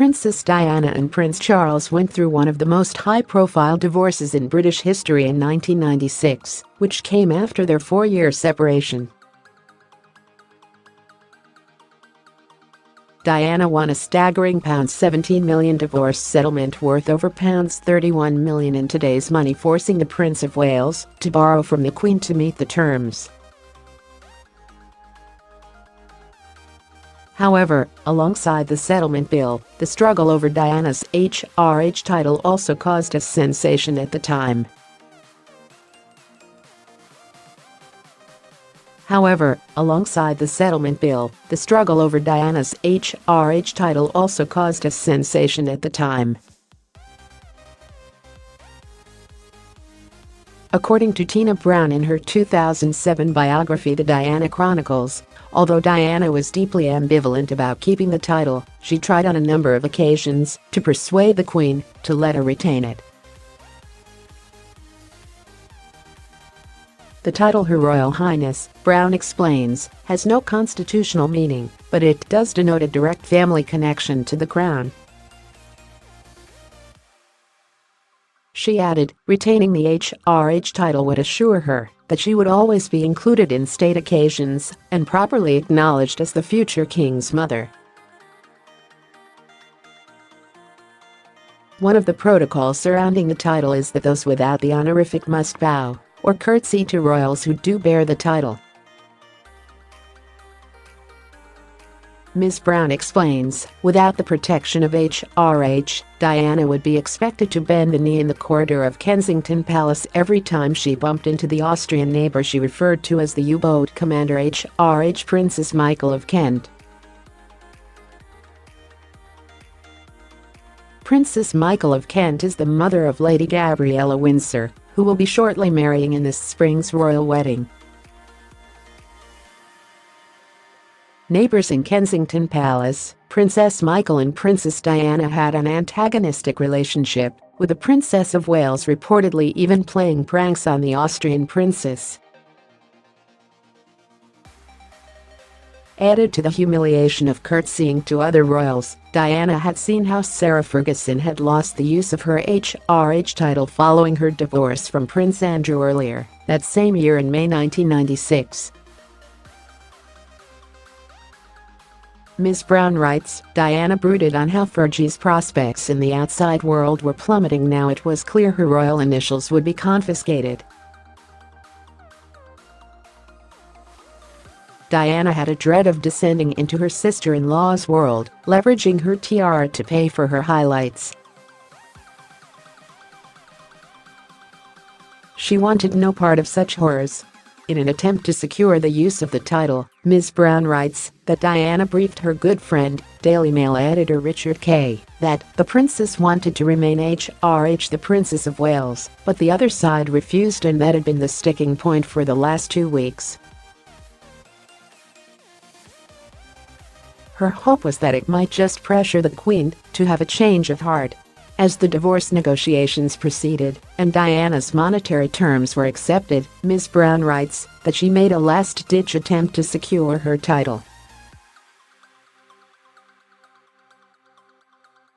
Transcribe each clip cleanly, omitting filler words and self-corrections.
Princess Diana and Prince Charles went through one of the most high-profile divorces in British history in 1996, which came after their 4-year separation. Diana won a staggering £17 million divorce settlement worth over £31 million in today's money, forcing the Prince of Wales to borrow from the Queen to meet the terms. However, alongside the settlement bill, the struggle over Diana's HRH title also caused a sensation at the time. According to Tina Brown in her 2007 biography The Diana Chronicles, although Diana was deeply ambivalent about keeping the title, she tried on a number of occasions to persuade the Queen to let her retain it. The title Her Royal Highness, Brown explains, has no constitutional meaning, but it does denote a direct family connection to the crown. She added, retaining the HRH title would assure her that she would always be included in state occasions and properly acknowledged as the future king's mother. One of the protocols surrounding the title is that those without the honorific must bow or curtsey to royals who do bear the title. Ms. Brown explains, without the protection of HRH, Diana would be expected to bend the knee in the corridor of Kensington Palace every time she bumped into the Austrian neighbour she referred to as the U-boat commander HRH Princess Michael of Kent. Princess Michael of Kent is the mother of Lady Gabriella Windsor, who will be shortly marrying in this spring's royal wedding. Neighbours in Kensington Palace, Princess Michael and Princess Diana had an antagonistic relationship, with the Princess of Wales reportedly even playing pranks on the Austrian princess. Added to the humiliation of curtseying to other royals, Diana had seen how Sarah Ferguson had lost the use of her HRH title following her divorce from Prince Andrew earlier that same year in May 1996. Ms. Brown writes, Diana brooded on how Fergie's prospects in the outside world were plummeting now it was clear her royal initials would be confiscated. Diana had a dread of descending into her sister-in-law's world, leveraging her tiara to pay for her highlights. She wanted no part of such horrors. In an attempt to secure the use of the title, Ms. Brown writes that Diana briefed her good friend, Daily Mail editor Richard Kay, that the princess wanted to remain HRH the Princess of Wales, but the other side refused, and that had been the sticking point for the last 2 weeks. Her hope was that it might just pressure the Queen to have a change of heart. As the divorce negotiations proceeded and Diana's monetary terms were accepted, Ms. Brown writes that she made a last-ditch attempt to secure her title.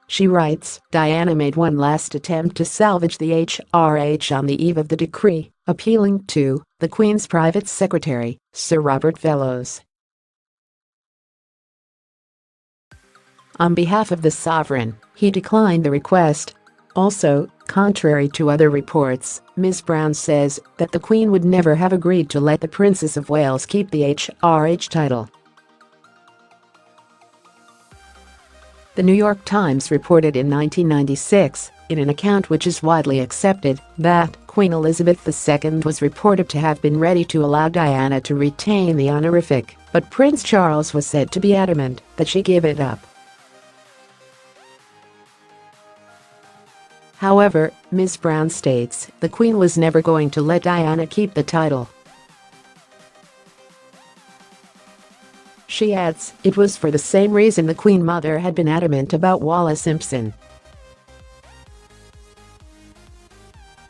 She writes, Diana made one last attempt to salvage the HRH on the eve of the decree, appealing to the Queen's private secretary, Sir Robert Fellows. On behalf of the sovereign, he declined the request. Also, contrary to other reports, Ms. Brown says that the Queen would never have agreed to let the Princess of Wales keep the HRH title. The New York Times reported in 1996, in an account which is widely accepted, that Queen Elizabeth II was reported to have been ready to allow Diana to retain the honorific, but Prince Charles was said to be adamant that she give it up. However, Ms. Brown states the Queen was never going to let Diana keep the title. She adds, it was for the same reason the Queen Mother had been adamant about Wallis Simpson.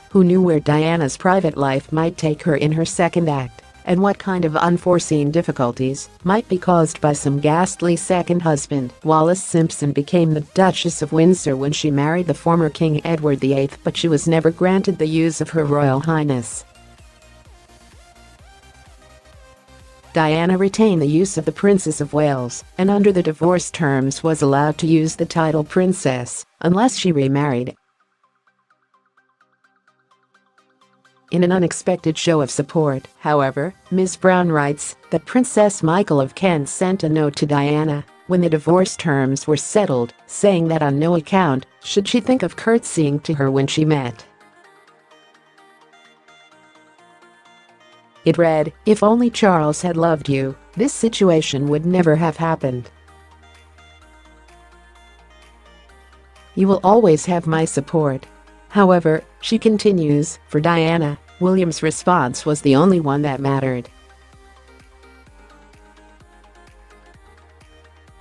Who knew where Diana's private life might take her in her second act, and what kind of unforeseen difficulties might be caused by some ghastly second husband. Wallis Simpson became the Duchess of Windsor when she married the former King Edward VIII, but she was never granted the use of Her Royal Highness. Diana retained the use of the Princess of Wales, and under the divorce terms was allowed to use the title Princess, unless she remarried. In an unexpected show of support, however, Ms. Brown writes that Princess Michael of Kent sent a note to Diana when the divorce terms were settled, saying that on no account should she think of curtseying to her when she met. It read, "If only Charles had loved you, this situation would never have happened. You will always have my support." However, she continues, for Diana, William's response was the only one that mattered.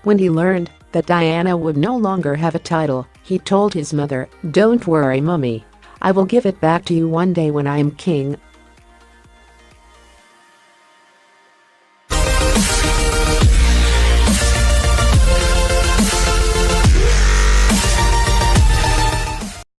When he learned that Diana would no longer have a title, he told his mother, "Don't worry, Mummy. I will give it back to you one day when I am king."